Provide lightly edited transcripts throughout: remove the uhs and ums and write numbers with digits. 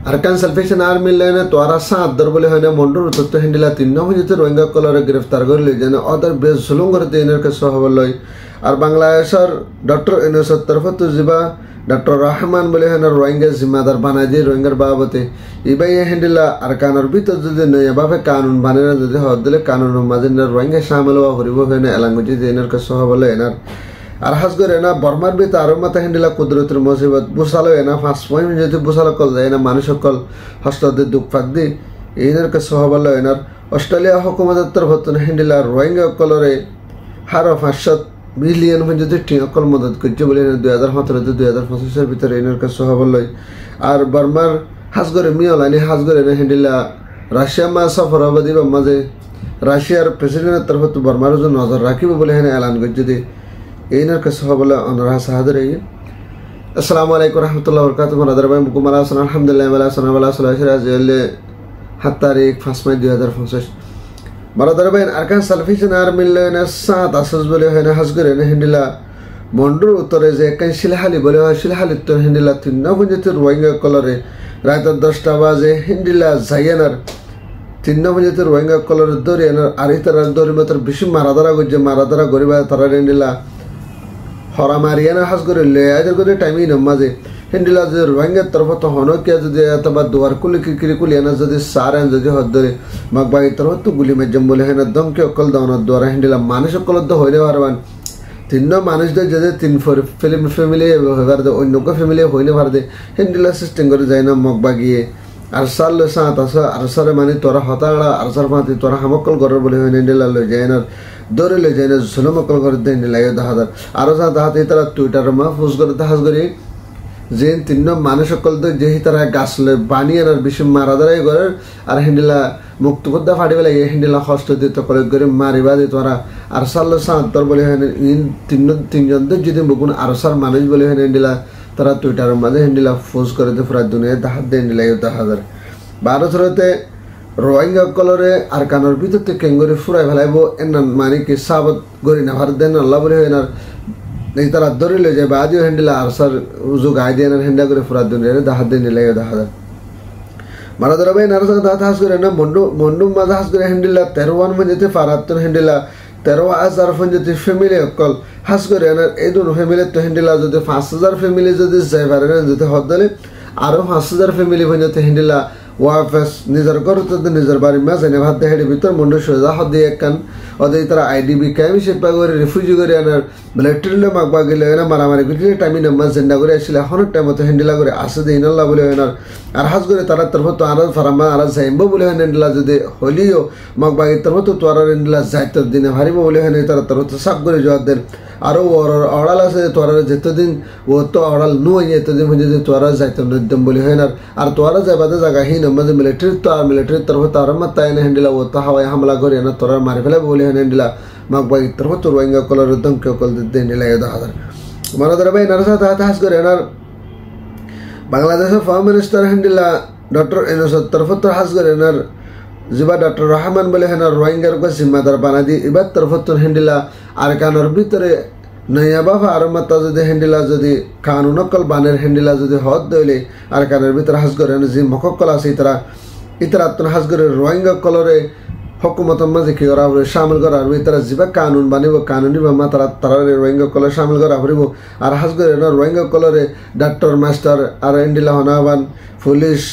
Arkan salvation army লেনে তোরা সাত দর বলে হয় না মন্ডর তত্ত্ব হিন্দিলা 3 নভেম্বর রোহিঙ্গা কলরে গ্রেফতার করলে যেন অদর বেশ জুলুম করে দিনের কে সহবলয় আর বাংলাদেশের ডক্টর ইউনূসের তরফ তো জিবা ডক্টর রহমান বলে হয় না রোহিঙ্গা জিম্মাদার বানাই দিয়ে রোহিঙ্গার বাবতে ইবাই হিন্দিলা আরকানের ভিতর যদি নয়াভাবে কানুন বানায় না যদি হদ দিলে কানুনের মাঝে রোহিঙ্গা সামিল হওয়া হরিব হয় না এলাঙ্গুজি দিনের কে সহবলয় এনার আর হাজ করে না বর্মার ভিতর আরো মাথা হিন্দিলা কুদরতের মুসিবত বুসালো এনা 5 পয়েন্ট যদি বুসালো কল যায় না মানুষ সকল হস্তদের দুঃখ ফাঁক দি এনার কে সহবলয় এনার অস্ট্রেলিয়া হুকুমতের তরফ হিন্দিলা রোহিঙ্গা কলরে হারো 500 মিলিয়ন যদি টিকল মদত করছে বলে 2017-2025 ভিতরে এনার কে সহবলয় আর বর্মার হাজ করে মিয়লানি হাজ করে না হিন্দিলা রাশিয়া মা সফর অবধি মাঝে রাশিয়ার প্রেসিডেন্টের তরফ বর্মার জন্য নজর রাখিব বলে এলান করছে যে এইনার কাছে হবলে অনরা সাহাদের এই আসসালামু আলাইকুম রাহমাতুল্লাহি ওয়া বারাকাতুহু মাদার ভাই মুকুমালা সালাম আলহামদুলিল্লাহ ওয়া সাল্লাল্লাহু আলাইহি ওয়া সাল্লাম 7 তারিখ 5 মে 2025 মাদার ভাই আরকান সালভেশন আর্মি লেনে 7 আসস বলে হয় না হাজ করে না হিন্দিলা মন্ডুর উত্তরে যে কান শিলহালি বলে হয় শিলহালি তো হিন্দিলা 3 নভেম্বর রোহিঙ্গা কলরে রাত 10টা বাজে হিন্দিলা জায়ানার 3 নভেম্বর রোহিঙ্গা কলরে দরিয়ানার আরিতার দরি মাত্র বেশি মারাদারা গরিবা তারা হিন্দিলা হরা মারিয়ানা হাজ করে লে আজের করে টাইমই নমাজে হিন্দিলা যে রোহিঙ্গার তরফ তো হনকিয়া যদি অথবা দুয়ার কুলি কিরি কুলিয়ানা যদি সারেন যদি হদ ধরে মাগবাগি তরফ তো গুলি মেজম বলে হেনা দমকে অকল দাওনার দ্বারা হিন্দিলা মানুষ অকল তো হইলে পারবান 3 মানুষদের যদি 3 ফিল্ম ফ্যামিলি হইবার দে অন্য ফ্যামিলি হইলে পার দে হিন্দিলা সিস্টেম করে যায় না মগবাগিয়ে আর সাল সাত আসা আর সারে মানে তোরা হতাড়া আর সার পাতি তোরা হামকল গরের বলে হয় হিন্দিলা লই যায় না দৌড়ে লই যায় না জুলুমকল করে দেন লাগে 10,000 আরো সাত হাতে তারা টুইটার মা পোস্ট করে হাজ করি যে 3 মানুষ সকল তো যেহি তারা গাছ লই বানিয়ে আর বেশি মারাদারাই করে আর হিন্দিলা মুক্ত করতে ফাটিবে লাগে হিন্দিলা কষ্ট দিত করে করে মারিবা দিত তোরা আর সাল সাত তোর বলে হয় তিনজন তো যদি মুকুন আর সার মানুষ বলে হয় হিন্দিলা তারা টুইটারের মাঝে হিন্দিলা পোস্ট করে দিয়ে পুরা দুনিয়া দাহাত দেন লাগে 10,000 12 রোহিঙ্গা কলরে আর কানোর ভিতর থেকে কেঙ্গরি ফুরাই ফেলাইব এন মানে কি সাবত গরি না ভার দেন আল্লাহ বলে হয় না এই তারা ধরে লয়ে যাবে আজও হ্যান্ডেলা আর সার উজু গায়ে দিয়ে হ্যান্ডা করে ফুরা দুনিয়া দাহাত দেন লাগে 10,000 মারা ধরা ভাই নারা দাহাত হাস করে না মন্ডু মাঝে হাস করে হ্যান্ডেলা 13 মানে যেতে ফারাত্তর হ্যান্ডেলা 13,000 ফোন যদি ফ্যামিলি অকল হাস করে না এই দুটো ফ্যামিলি তো হ্যান্ডেলা যদি 5,000 ফ্যামিলি যদি যাই পারে না যদি হদ দিলে আরো 5,000 ফ্যামিলি ফোন যেতে হ্যান্ডেলা ওয়াফেস নিজের ঘর তো নিজের বাড়ির মাঝে ভাত দেহের ভিতর মন্ডু সোজা হদ দিয়ে একখান ওদের তারা আইডিবি ক্যাম্প শেপা করে রিফিউজি করে আনার মিলিটারিলে মাগবা গেলে না মারামারি করে টাইমি নামাজ জেন্ডা করে আসলে এখন টাইম মতো হ্যান্ডেলা করে আসে দিন আল্লাহ বলে হয় আর হাজ করে তারা তরফ তো আর ফারামা আর যাইব বলে হয় হ্যান্ডেলা যদি হলিও মাগবাগি তরফ তো তোর হ্যান্ডেলা যাইতে দিনে হারিব বলে হয় তারা তরফ তো সাপ করে জবাব দেন আরো অড়াল আছে তোরা যেতদিন ও তো অড়াল নুই এতদিন হয়ে যদি তোরা যাইতে নদ্যম বলে হয় না আর তোরা যাবাতে জায়গা হি নামাজে মিলিটারি তো আর মিলিটারির তরফ তার মাত তাই না হ্যান্ডেলা ও তো হাওয়ায় হামলা করে না তোরা মারি ফেলে বলে হয় হ্যান্ডেলা মাগবাগি তরফ তো রোহিঙ্গা কলার দমকে কল দিতে হ্যান্ডেলা 10,000 মারা ধরে ভাই নারসা হাস করে এনার বাংলাদেশের ফার্ম মিনিস্টার হ্যান্ডেলা ডক্টর ইউনূসের তরফ তো হাস করে এনার জিবা ডক্টর রহমান বলে হেনা রোহিঙ্গার কে জিম্মাদার বানা দি এবার তরফ তো হ্যান্ডেলা আর কানোর ভিতরে নয়া বাবা আর মাত্রা যদি হ্যান্ডেলা যদি কানুনকল বানের হ্যান্ডেলা যদি হদ দইলে আর কানের ভিতরে হাস করে যে মককল আছে ইতারা তো হাস করে রোহিঙ্গা কলরে হকুমত মাঝে কি করা হবে সামিল করা হবে তারা জিবা কানুন বানিব কানুনি বা তারা তারা রোহিঙ্গা কলরে সামিল করা হইব আর হাস করে রোহিঙ্গা কলরে ডাক্তার মাস্টার আর হ্যান্ডেলা হনাবান পুলিশ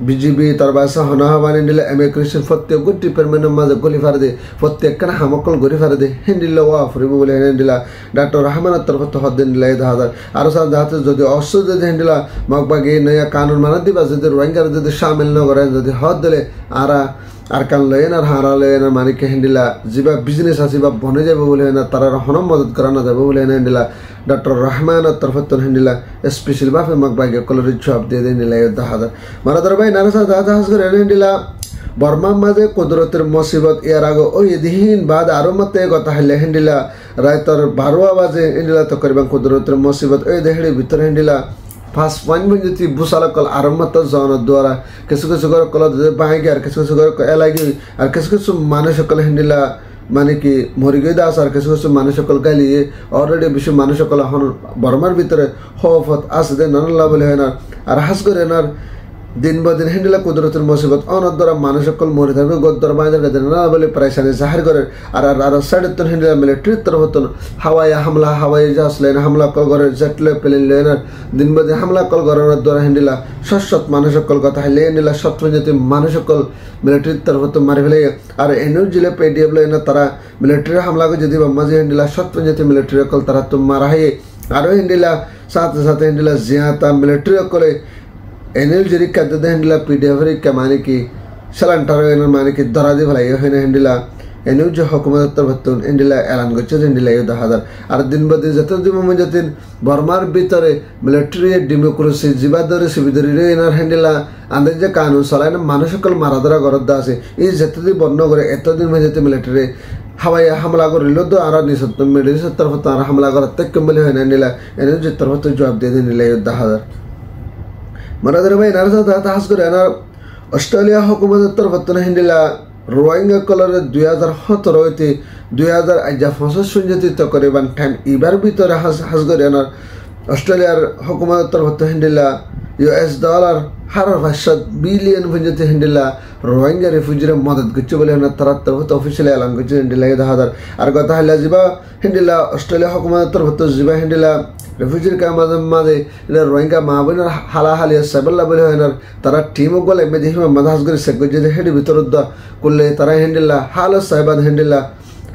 বিজিবি তার বাসা হনাহাবান হ্যান্ডেলা এমিগ্রেশন প্রত্যেক ডিপার্টমেন্টের মাঝে গলি ফার দে প্রত্যেক কানা হামকল গড়ি ফার দে হ্যান্ডেলা ওয়া ফুরিব বলে হ্যান্ডেলা ডাক্তার রহমানের তরফ তো হদ দিন লাই 10,000 আর সাথে যাতে যদি অস্ত্র যদি হ্যান্ডেলা মগবাগে নয়া কানুন মানা দিবা যদি রোহিঙ্গার যদি সামিল ন করে যদি হদ দিলে আর কান লয়েন আর হারা লয়েন আর মানিকে হ্যান্ডেলা যিবা বিজনেস আছে বা বনে যাবে বলে না তারা হনম মদত করা না যাবে বলে হ্যান্ডেলা ডক্টর রহমানের তরফ তো হ্যান্ডেলা স্পেশাল বাফে মগবাগে কলরের জব দিয়ে দেন লাই 10,000 মারা ধর ভাই নারসা দাহাজ করে হ্যান্ডেলা বর্মার মাঝে কুদরতের মুসিবত ইয়ার আগে ওই দিন বাদ আরো মতে কথা হলে হ্যান্ডেলা রায়তর 12 বাজে হ্যান্ডেলা তো করবেন কুদরতের মুসিবত ওই দেহের ভিতরে হ্যান্ডেলা 5 পয়েন্ট যদি বুসালা কল আরম্ভত জনের দ্বারা কিছু করে কল বাঁগে আর কিছু করে এলাগি আর কিছু মানুষ সকল হ্যান্ডেলা মানে কি মরি গই দাস আর কিছু মানুষ সকল গালিয়ে অলরেডি বেশি মানুষ সকল এখন বর্মার ভিতরে হফত আসে নানাল্লাহ বলে হয় না আর হাস করে না দিন বদিন হিন্দিলা কুদরতের মুসিবত অনদ্দরা মানুষ সকল মরে থাকবে গদ্দর বাইদের কাছে না বলে প্রায়শানি জাহির করে আর সাড়ে হিন্দিলা মিলিটারির তরফ হাওয়াই হামলা হাওয়াই জাহাজ লেন হামলা কল করে জেটলে প্লেন লেনার দিন বদিন হামলা কল করানোর দ্বারা হিন্দিলা সৎ মানুষ সকল কথা হাইলে হিন্দিলা সৎপঞ্জাতি মানুষ সকল মিলিটারির তরফ মারি ফেলে আর এনউ জিলে পেডিএফ লেনা তারা মিলিটারি হামলা করে যদি মাঝে হিন্দিলা সৎপঞ্জাতি মিলিটারি সকল তারা তো মারা হয় আরও হিন্দিলা সাথে সাথে হিন্দিলা জিয়াতা মিলিটারি সকলে এনএল জেরি কাদ্দে হিন্দিলা পিডিএফের মানি কি সালান্টারো এনের মানে কি ধরা দিয়ে ফেলাই হয় হিন্দিলা এনএল যে হকুমত তরফতুন হিন্দিলা এলান করছে হিন্দিলা 10,000 আর দিন বদিন যত দিন যাতিন বর্মার ভিতরে মিলিটারি ডেমোক্রেসি জিবাদরে সিবিদরি এনার হিন্দিলা আন্দাজ যে কানুন চলায় না মানুষ সকল মারা ধরা গরদ আছে এই যতদিন বর্ণ করে এতদিন যাতে মিলিটারি হাওয়াই হামলা করিল তো আর নিঃসত্ব মিলিটারির তরফ আর হামলা করার তেকম বলে হয় না হিন্দিলা এনএল যে তরফত জবাব দিয়ে হিন্দিলা 10,000 মরাদের ভাই নারসা তাহাস করে এনার অস্ট্রেলিয়া হুকুমতের তরফতন হিন্দিলা রোহিঙ্গা কলরে 2017 হইতে 2025 জাতি তকরিবান টাইম এবার ভিতরে হাস করে এনার অস্ট্রেলিয়ার হুকুমতের তরফতন হিন্দিলা $$ হারার 500 বিলিয়ন পর্যন্ত হিন্দিলা রোহিঙ্গা রেফিউজিরা মদত করছে বলে তারা তরফত অফিসিয়ালি এলান করছে হিন্দিলা 10,000 আর কথা হইলা যাবা হিন্দিলা অস্ট্রেলিয়া হুকুমতের তরফত যাবা হিন্দিলা রেফিউজির মাঝে রোহিঙ্গা মা বোনের হালাহালি সাইবাল্লা বলে হয় না তারা টিমও গলে মেদি মাদাস করে শেখ যদি হেডি ভিতর করলে তারা হিন্দিলা হাল সাইবাদ হিন্দিলা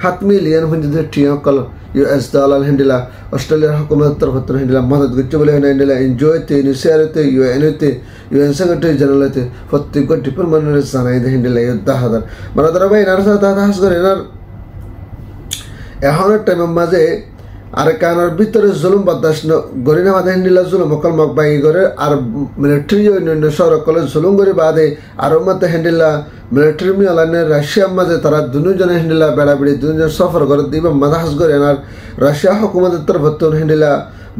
7 মিলিয়ন পর্যন্ত টিম কল $US হিন্দিলা অস্ট্রেলিয়ার হুকুমতের তরফত হিন্দিলা মদত করছে বলে হয় না হিন্দিলা এনজয়তে ইউনিসিআরতে ইউএনতে ইউএন সেক্রেটারি জেনারেলতে প্রত্যেক ডিপার্টমেন্টের জানাই হিন্দিলা 10,000 মানে তারা ভাই এনার সাথে হাস করে এনার এখনের টাইমের মাঝে আর কানার ভিতরে জুলুম বরদাস্ত গরিনা বাদে হিন্দিলা জুলুম অকল মক বাঙি করে আর মিলিটারি অন্যান্য শহর অকলে জুলুম করে বাদে আর মতে হিন্দিলা মিলিটারি মিলানে রাশিয়ার মাঝে তারা দুজনে হিন্দিলা বেড়াবেড়ি দুজন সফর করে দিব মাদাহাস করে আর রাশিয়া হুকুমতের তরফত হিন্দিলা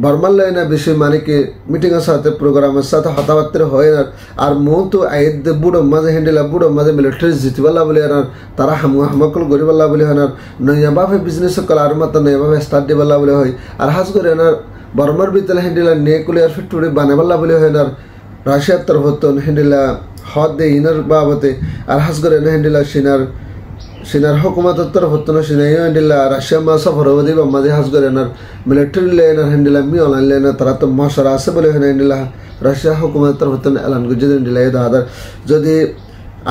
বর্মার লাইনে বেশি মানে কি মিটিংয়ের সাথে প্রোগ্রামের সাথে হতাবার্তা হয় না আর মূলত আইদ বুড়ো মাঝে হিন্দিলা বুড়ো মাঝে মিলিটারি জিতবাল্লা বলে আর তারা হামকল গরিবাল্লা বলে হয় না নয়াভাবে বিজনেস কল আর মতো নয়াভাবে স্টার্ট দিবাল্লা বলে হয় আর হাস করে না বর্মার ভিতরে হিন্দিলা নেকুলিয়ার ফ্যাক্টরি বানাবাল্লা বলে হয় না রাশিয়ার তরফত হিন্দিলা হদ দে ইনার বাবতে আর হাস করে না হিন্দিলা সিনার হুকুমতের তরফত সিনাই হিন্দিলা রাশিয়া মা সফর হবি বা মাঝে হাস করে না মিলিটারি লেনার হিন্দিলা মি অনলাইন লেনার তারা তো মশরা আছে বলে হয় না হিন্দিলা রাশিয়া হুকুমতের তরফত এলান করছে হিন্দিলা 10,000 যদি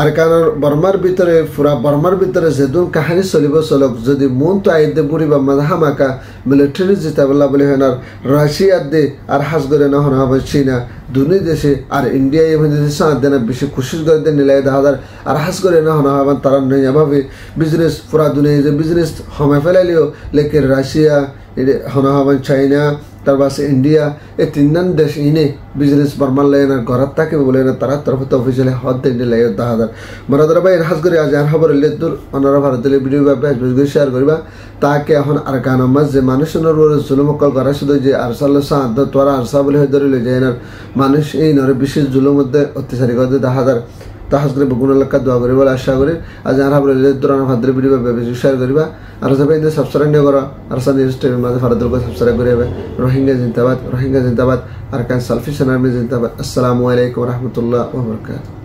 আর কারণ বর্মার ভিতরে পুরা বর্মার ভিতরে যেদুন কাহিনী চলিব চলক যদি মন তো আইদে বুড়ি বা মাঝে হামাকা মিলিটারি জিতাবল্লা বলে হয় না রাশিয়ার দে আর হাস করে না হন হবে চীনা দুই দেশে আর ইন্ডিয়া এভাবে সাথ দেন বেশি খুশি করে দেন নিলাই 10,000 আর হাস করে না হন হবেন তারা নয়াভাবে বিজনেস পুরা দুনিয়া যে বিজনেস হমে ফেলাইলেও লেকিন রাশিয়া হন হবেন চাইনা তারপর ইন্ডিয়া এই 3 দেশ ইনে বিজনেস বর্মার লাইন আর ঘর থাকে বলে না তারা তরফত অফিসিয়ালি হদ দেন নিলাই 10,000 মরাদার ভাই হাস করে আজ আর খবর লেদুর অনারা ভারতের ভিডিও বা শেয়ার করিবা তাকে এখন আর কানামাজ যে মানুষের জুলুম কল করা শুধু যে আরসাল্লা সাদ তোরা আরসা বলে হয়ে ধরে যায় না মানুষ এই নরে বিশেষ জুলুম মধ্যে অত্যাচারী করতে 10,000 তাহাজ করে বগুণ এলাকা দোয়া করি বলে আশা করি আজ আর দৌড়ানো ভাদ্র ভিডিও শেয়ার করিবা আর সবাই সাবস্ক্রাইব নিয়ে করো আর নিউজ টিভির মাঝে ভারতের সাবস্ক্রাইব করিবে রোহিঙ্গা জিন্দাবাদ আর কান সালফি সেনার জিন্দাবাদ আসসালামু আলাইকুম রহমতুল্লাহ ওয়া বারাকাতুহু।